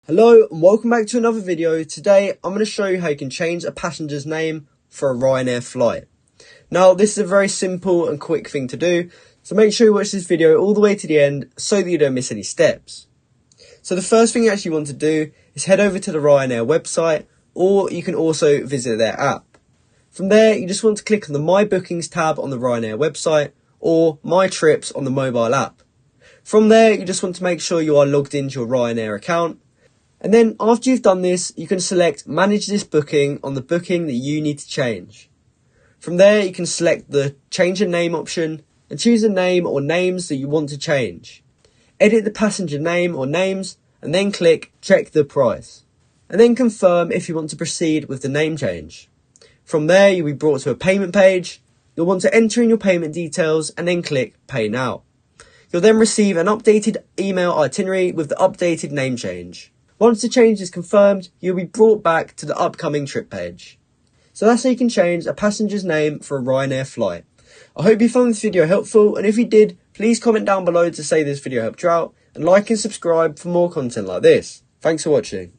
Hello and welcome back to another video. Today I'm going to show you how you can change a passenger's name for a Ryanair flight. Now this is a very simple and quick thing to do, so make sure you watch this video all the way to the end so that you don't miss any steps. So the first thing you actually want to do is head over to the Ryanair website, or you can also visit their app. From there you just want to click on the My Bookings tab on the Ryanair website or My Trips on the mobile app. From there you just want to make sure you are logged into your Ryanair account. And then after you've done this, you can select Manage this booking on the booking that you need to change. From there, you can select the Change a Name option and choose a name or names that you want to change. Edit the passenger name or names and then click Check the Price. And then confirm if you want to proceed with the name change. From there, you'll be brought to a payment page. You'll want to enter in your payment details and then click Pay Now. You'll then receive an updated email itinerary with the updated name change. Once the change is confirmed, you'll be brought back to the upcoming trip page. So that's how you can change a passenger's name for a Ryanair flight. I hope you found this video helpful, and if you did, please comment down below to say this video helped you out, and like and subscribe for more content like this. Thanks for watching.